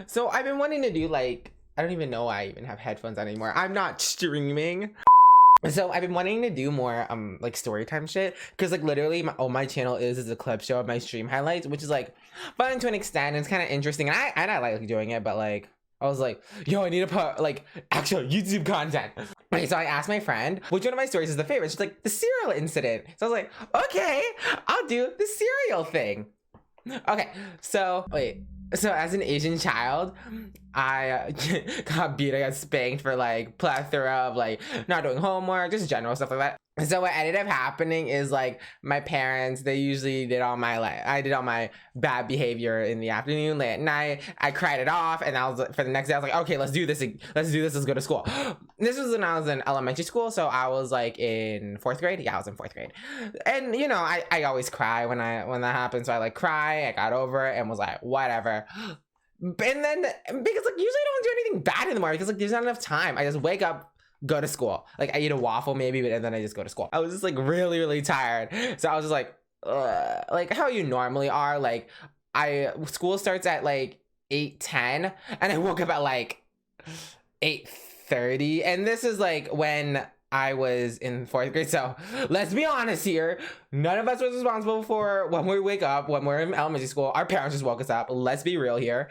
So I've been wanting to do like, I don't even know why I even have headphones on anymore. I'm not streaming. So I've been wanting to do more like story time shit, because like literally my channel is a clip show of my stream highlights, which is like fun to an extent, and it's kind of interesting, and I like doing it, but like I was like, yo, I need to put like actual YouTube content. Okay, so I asked my friend which one of my stories is the favorite. She's like, the cereal incident. So I was like, okay, I'll do the cereal thing. Okay, so wait. So as an Asian child, I got beat, I got spanked for like plethora of like not doing homework, just general stuff like that. So what ended up happening is like my parents, they usually did all my I did all my bad behavior in the afternoon, late at night. I cried it off, and I was for the next day I was like, okay, let's do this, let's go to school. This was when I was in elementary school, so I was like in 4th grade. Yeah, I was in 4th grade, and you know I always cry when that happens, so I like cry. I got over it and was like, whatever. And then because like usually I don't do anything bad in the morning because like there's not enough time. I just wake up, go to school. Like I eat a waffle maybe, and then I just go to school. I was just like really tired. So I was just like, ugh. Like how you normally are. Like school starts at like 8:10 and I woke up at like 8:30. And this is like when I was in 4th grade. So let's be honest here. None of us was responsible for when we wake up, when we're in elementary school. Our parents just woke us up. Let's be real here.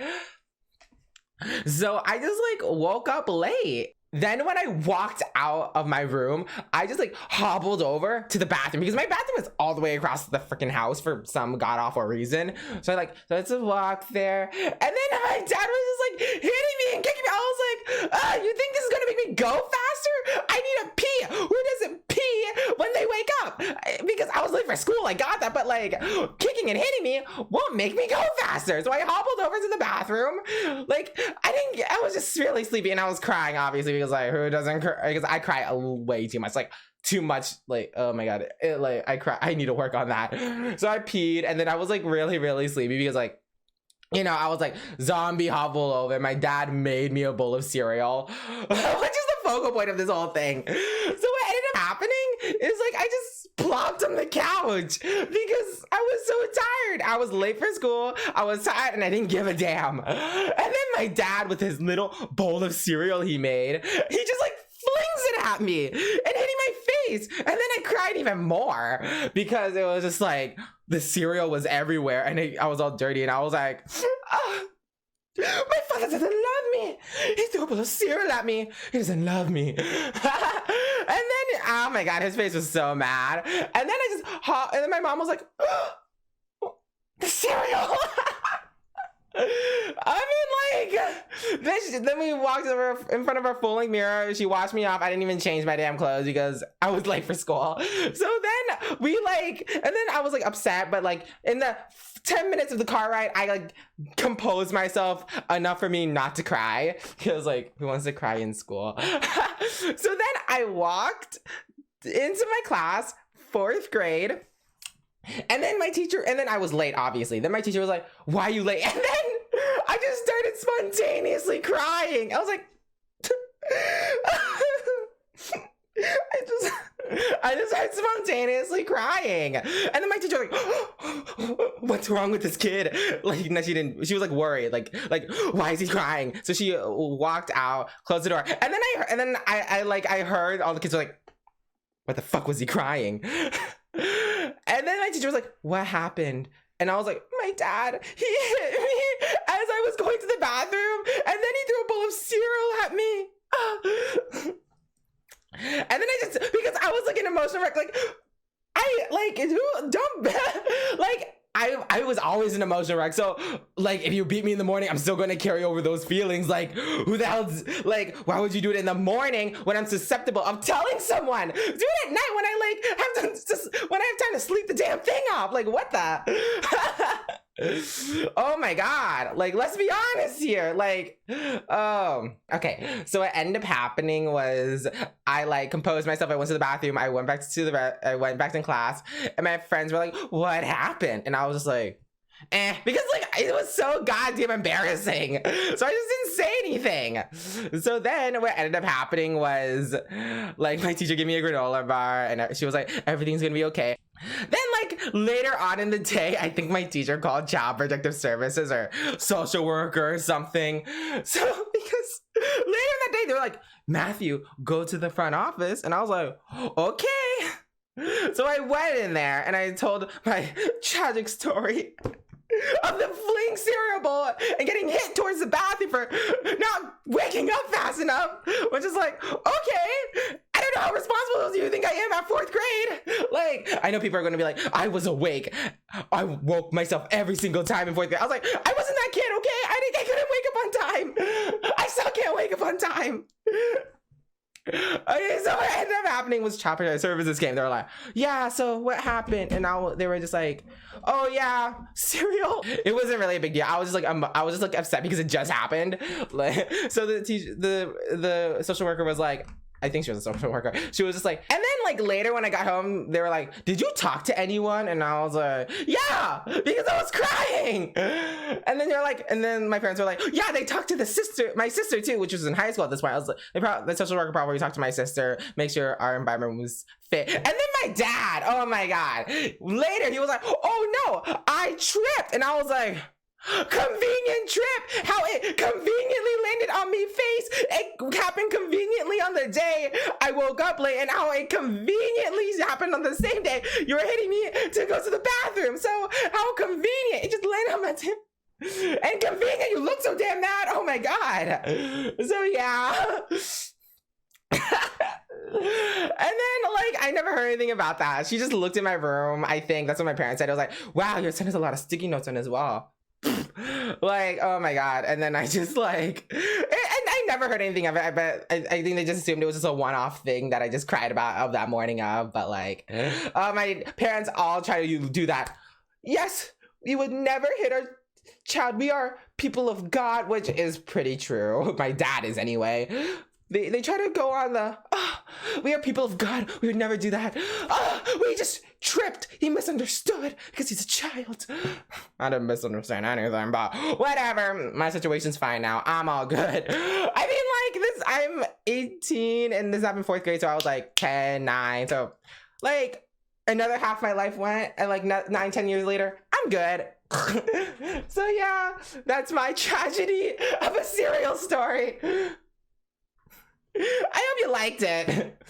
So I just like woke up late. Then when I walked out of my room, I just like hobbled over to the bathroom because my bathroom is all the way across the freaking house for some god awful reason. So I just walk there, and then my dad was just like hitting me and kicking me. I was like, you think this is gonna make me go faster? I need to pee. Who doesn't pee when they wake up? Because I was late for school, I got that, but like kicking and hitting me won't make me go faster. So I hobbled over to the bathroom. Like I was just really sleepy, and I was crying obviously. Because like who doesn't cry? Because I cry way too much, like too much. Like oh my god, like I cry. I need to work on that. So I peed, and then I was like really sleepy because like you know I was like zombie hobble over. My dad made me a bowl of cereal, which is the focal point of this whole thing. So what ended up happening is like I just plopped on the couch because I was so tired. I was late for school. I was tired and I didn't give a damn. And then my dad, with his little bowl of cereal he made, he just like flings it at me and hitting my face. And then I cried even more because it was just like the cereal was everywhere and I was all dirty and I was like, oh, my father doesn't love me. He threw a bowl of cereal at me. He doesn't love me. And then, oh my god, his face was so mad. And then and then my mom was like, oh, the cereal. I mean, like, then we walked over in front of our full length mirror. She washed me off. I didn't even change my damn clothes because I was late for school. So then we and then I was like upset, but like in the 10 minutes of the car ride, I like composed myself enough for me not to cry. Because like, who wants to cry in school? So then I walked into my class, 4th grade. And then I was late, obviously. Then my teacher was like, why are you late? And then I just started spontaneously crying. I was like, I just started spontaneously crying. And then my teacher was like, what's wrong with this kid? Like, no, she was like worried, like, why is he crying? So she walked out, closed the door. And then I heard all the kids were like, what the fuck was he crying? And then my teacher was like, what happened? And I was like, my dad, he hit me as I was going to the bathroom, and then he threw a bowl of cereal at me. And then because I was like an emotional wreck, like, I was always an emotional wreck. So like if you beat me in the morning, I'm still gonna carry over those feelings. Like who the hell's like, why would you do it in the morning when I'm susceptible of telling someone? Do it at night when when I have time to sleep the damn thing off. Like what the? Oh my god, like let's be honest here. Like okay, so what ended up happening was I like composed myself. I went to the bathroom. I went back in class, and my friends were like, what happened? And I was just like, because like it was so goddamn embarrassing, so I just didn't say anything. So then what ended up happening was like my teacher gave me a granola bar and she was like, everything's gonna be okay. Then like later on in the day, I think my teacher called Child Protective Services or social worker or something. So because later in that day, they were like, Matthew, go to the front office. And I was like, okay. So I went in there and I told my tragic story of the fleeing cereal bowl and getting hit towards the bathroom for not waking up fast enough, which is like, okay, I don't know how responsible do you think I am at 4th grade? Like, I know people are going to be like, I was awake. I woke myself every single time in 4th grade. I was like, I wasn't that kid, okay? I couldn't wake up on time. I still can't wake up on time. Okay, so what ended up happening was Child Protective Services came. They were like, yeah, so what happened? And they were just like, oh yeah, cereal. It wasn't really a big deal. I was just like upset because it just happened. Like, so the social worker was like, I think she was a social worker. She was just like, and then like later when I got home, they were like, did you talk to anyone? And I was like, yeah, because I was crying. And then they're like, and then my parents were like, yeah, they talked to my sister too, which was in high school at this point. I was like, the social worker probably talked to my sister, make sure our environment was fit. And then my dad, oh my God, later he was like, oh no, I tripped. And I was like, convenient trip, how it conveniently landed on me face. It happened conveniently on the day I woke up late, and how it conveniently happened on the same day you were hitting me to go to the bathroom. So how convenient, it just landed on my tip. And convenient, you look so damn mad. Oh my God. So yeah. And then like I never heard anything about that. She just looked in my room. I think that's what my parents said. I was like, wow, your son has a lot of sticky notes on his wall. Like, oh my God. And then I just like, and I never heard anything of it, but I think they just assumed it was just a one-off thing that I just cried about of that morning of. But like, my parents all try to do that. Yes, we would never hit our child. We are people of God, which is pretty true. My dad is anyway. They try to go on the, we are people of God, we would never do that. We just tripped. He misunderstood because he's a child. I didn't misunderstand anything, but whatever. My situation's fine now. I'm all good. I mean, like this, I'm 18 and this happened 4th grade, so I was like 10, 9. So like another half my life went, and like 9, 10 years later, I'm good. So yeah, that's my tragedy of a cereal story. I hope you liked it.